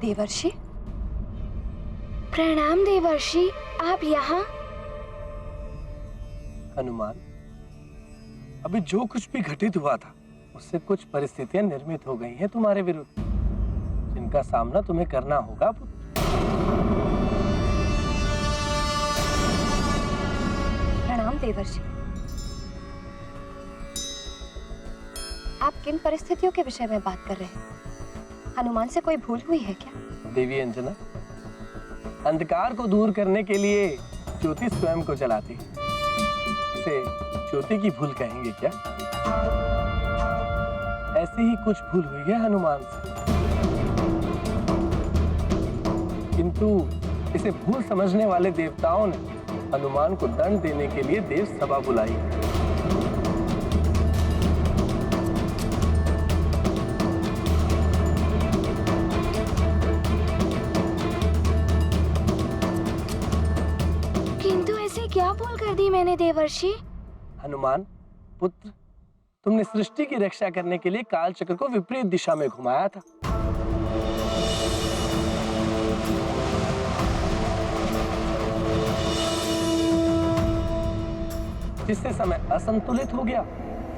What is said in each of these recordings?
देवर्षि। प्रणाम देवर्षि, आप यहाँ? हनुमान, अभी जो कुछ भी घटित हुआ था उससे कुछ परिस्थितियां निर्मित हो गई हैं तुम्हारे विरुद्ध, जिनका सामना तुम्हें करना होगा पुत्र। प्रणाम देवर्षि। आप किन परिस्थितियों के विषय में बात कर रहे हैं? हनुमान से कोई भूल हुई है क्या? देवी अंजना, अंधकार को दूर करने के लिए ज्योति स्वयं को जलाती है, इसे ज्योति की भूल कहेंगे क्या? ऐसी ही कुछ भूल हुई है हनुमान से, किंतु इसे भूल समझने वाले देवताओं ने हनुमान को दंड देने के लिए देव सभा बुलाई। किंतु ऐसे क्या भूल कर दी मैंने देवर्षि? हनुमान पुत्र, तुमने सृष्टि की रक्षा करने के लिए काल चक्र को विपरीत दिशा में घुमाया था। जिससे समय असंतुलित हो गया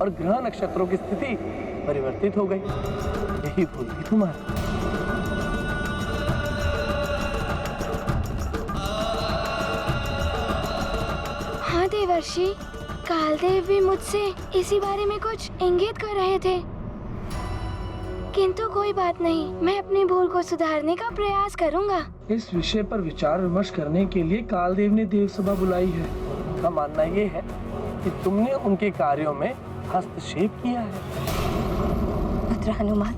और ग्रह नक्षत्रों की स्थिति परिवर्तित हो गई। यही भूल थी तुम्हारी। हाँ देवर्षि, कालदेव भी मुझसे इसी बारे में कुछ इंगित कर रहे थे, किंतु कोई बात नहीं, मैं अपनी भूल को सुधारने का प्रयास करूंगा। इस विषय पर विचार विमर्श करने के लिए कालदेव ने देव सभा बुलाई है। उनका मानना ये है कि तुमने उनके कार्यों में हस्तक्षेप किया है। पुत्र हनुमान,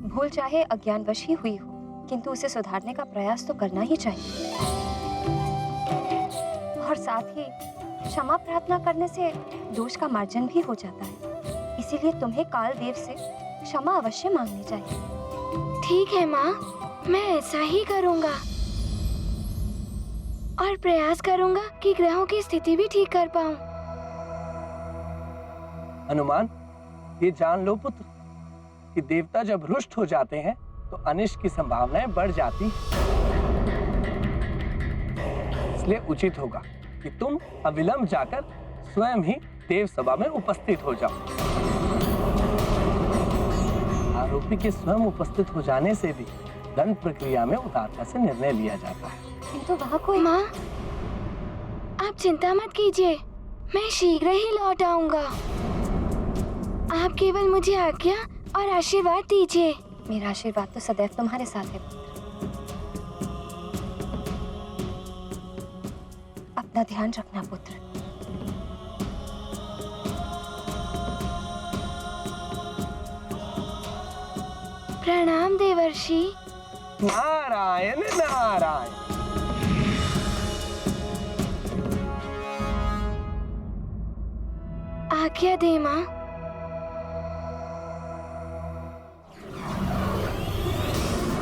भूल चाहे अज्ञानवश ही हुई हो, किंतु उसे सुधारने का प्रयास तो करना ही चाहिए। और साथ ही क्षमा प्रार्थना करने से दोष का मार्जन भी हो जाता है। इसीलिए तुम्हें कालदेव से क्षमा अवश्य मांगनी चाहिए। ठीक है माँ, मैं ऐसा ही करूँगा और प्रयास करूँगा कि ग्रहों की स्थिति भी ठीक कर पाऊँ। हनुमान, ये जान लो पुत्र कि देवता जब रुष्ट हो जाते हैं तो अनिष्ट की संभावनाएं बढ़ जाती हैं। इसलिए उचित होगा कि तुम अविलंब जाकर स्वयं ही देव सभा में उपस्थित हो जाओ। आरोपी के स्वयं उपस्थित हो जाने से भी दंड प्रक्रिया में उदारता से निर्णय लिया जाता है। किंतु वहाँ कोई... माँ, आप चिंता मत कीजिए, मैं शीघ्र ही लौट आऊंगा। आप केवल मुझे आज्ञा और आशीर्वाद दीजिए। मेरा आशीर्वाद तो सदैव तुम्हारे साथ है पुत्र। अपना ध्यान रखना पुत्र। प्रणाम देवर्षि। नारायण नारायण। आज्ञा दे माँ।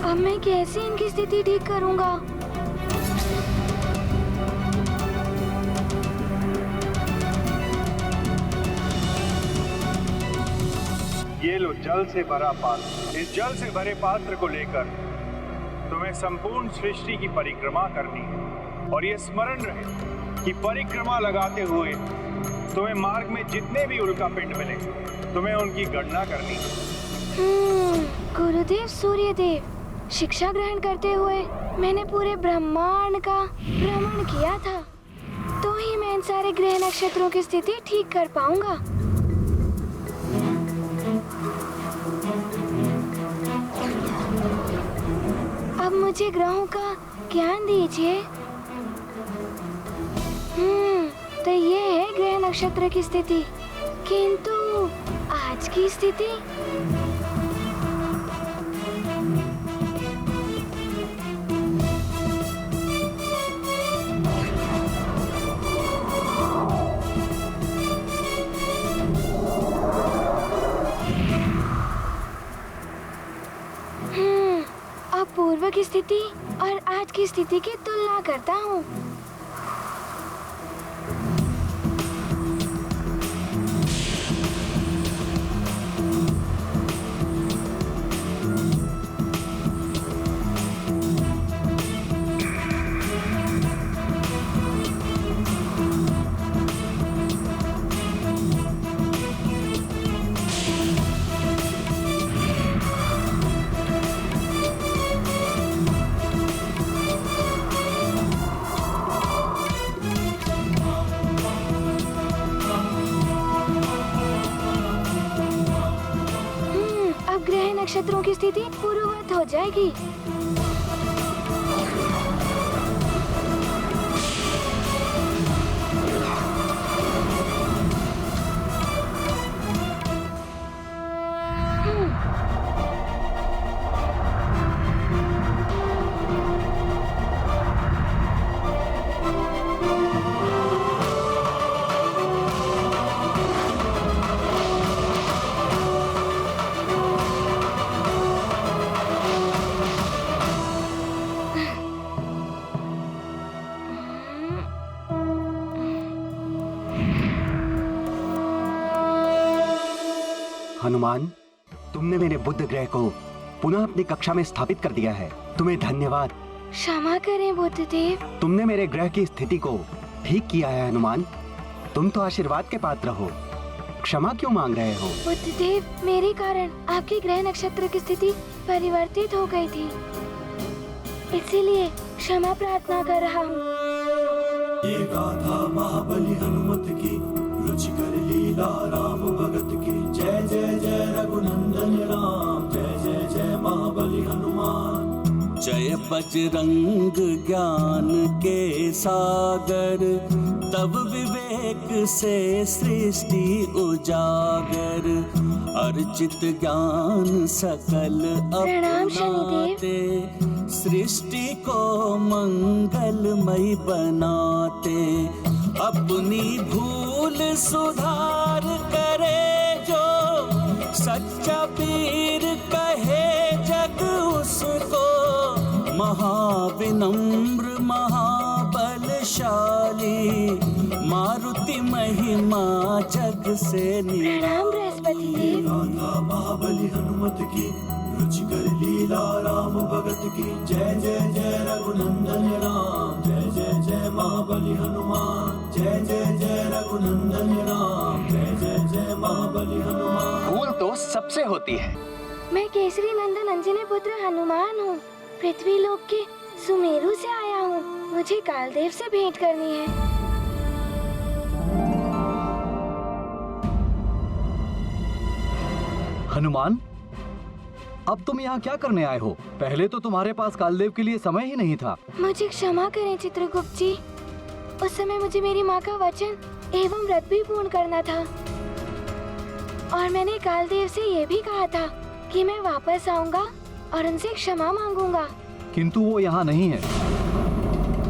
अब मैं कैसे इनकी स्थिति ठीक करूंगा? ये लो जल से भरा पात्र। इस जल से भरे पात्र को लेकर तुम्हें संपूर्ण सृष्टि की परिक्रमा करनी है और ये स्मरण रहे कि परिक्रमा लगाते हुए तुम्हें मार्ग में जितने भी उल्का पिंड मिले तुम्हें उनकी गणना करनी है। गुरुदेव सूर्यदेव, शिक्षा ग्रहण करते हुए मैंने पूरे ब्रह्मांड का भ्रमण किया था, तो ही मैं इन सारे ग्रह नक्षत्रों की स्थिति ठीक कर पाऊंगा। अब मुझे ग्रहों का ज्ञान दीजिए। तो ये है ग्रह नक्षत्र की स्थिति, किंतु आज की स्थिति? अब पूर्व की स्थिति और आज की स्थिति की तुलना करता हूँ। नक्षत्रों की स्थिति पूर्ववत हो जाएगी। हनुमान, तुमने मेरे बुध ग्रह को पुनः अपनी कक्षा में स्थापित कर दिया है। तुम्हें धन्यवाद। क्षमा करें बुद्धदेव। तुमने मेरे ग्रह की स्थिति को ठीक किया है हनुमान। तुम तो आशीर्वाद के पात्र हो। क्षमा क्यों मांग रहे हो? बुद्धदेव, मेरे कारण आपके ग्रह नक्षत्र की स्थिति परिवर्तित हो गई थी, इसीलिए क्षमा प्रार्थना कर रहा हूँ। ये गाथा महाबली हनुमत की, रुचिकर लीला राम भगत की। जय जय जय रघुनंदन राम, जय जय जय महाबली हनुमान। जय बजरंग ज्ञान के सागर, तब विवेक से सृष्टि उजागर। अर्चित ज्ञान सकल प्रणाम अपनाते, सृष्टि को मंगलमय बनाते। अपनी भूल सुधार करे जो, सच्चा पीर कहे जग उसको। महाविनम्र महाबलशाली, मारुति महिमा जग से निराली। प्रणाम बृहस्पति देव। गाथा महाबली हनुमत की, रुचिकर लीला राम भगत की। जय जय जय रघुनंदन राम, जय जय जय महाबली हनुमान। जय जय जय रघुनंदन राम, जय जय जय महाबली हनुमान। भूल तो सबसे होती है। मैं केसरी नंदन अंजनी पुत्र हनुमान हूँ। पृथ्वी लोक के सुमेरु से आया हूँ। मुझे कालदेव से भेंट करनी है। हनुमान, अब तुम यहाँ क्या करने आए हो? पहले तो तुम्हारे पास कालदेव के लिए समय ही नहीं था। मुझे क्षमा करें चित्रगुप्त जी। उस समय मुझे मेरी माँ का वचन एवं व्रत भी पूर्ण करना था, और मैंने कालदेव से ये भी कहा था कि मैं वापस आऊंगा और उनसे क्षमा मांगूंगा। किंतु वो यहाँ नहीं है।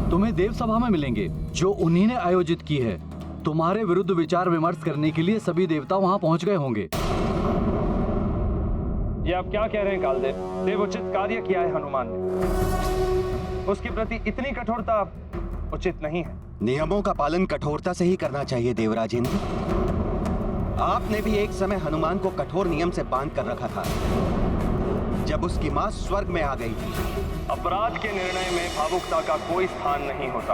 तुम्हें देव सभा में मिलेंगे, जो उन्हीं ने आयोजित की है। तुम्हारे विरुद्ध विचार विमर्श करने के लिए सभी देवता वहाँ पहुँच गए होंगे। ये आप क्या कह रहे हैं कालदेव? देवोचित कार्य किया है हनुमान ने, उसके प्रति इतनी कठोरता उचित नहीं है। नियमों का पालन कठोरता से ही करना चाहिए देवराजेंद्र। आपने भी एक समय हनुमान को कठोर नियम से बांध कर रखा था, जब उसकी माँ स्वर्ग में आ गई थी। अपराध के निर्णय में भावुकता का कोई स्थान नहीं होता।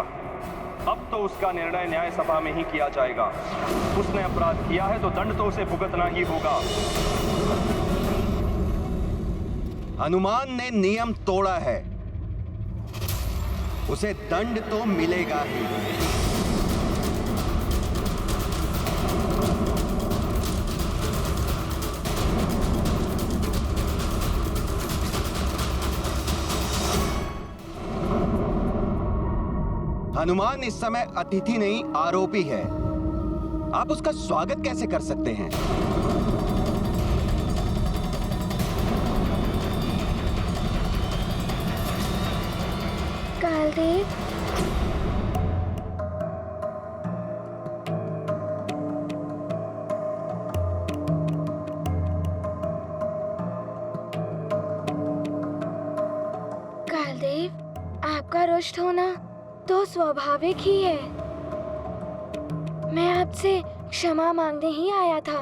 अब तो उसका निर्णय न्याय सभा में ही किया जाएगा। उसने अपराध किया है तो दंड तो उसे भुगतना ही होगा। हनुमान ने नियम तोड़ा है, उसे दंड तो मिलेगा ही। हनुमान इस समय अतिथि नहीं, आरोपी है। आप उसका स्वागत कैसे कर सकते हैं? कालदेव, कालदेव, आपका रुष्ट होना तो स्वाभाविक ही है। मैं आपसे क्षमा मांगने ही आया था।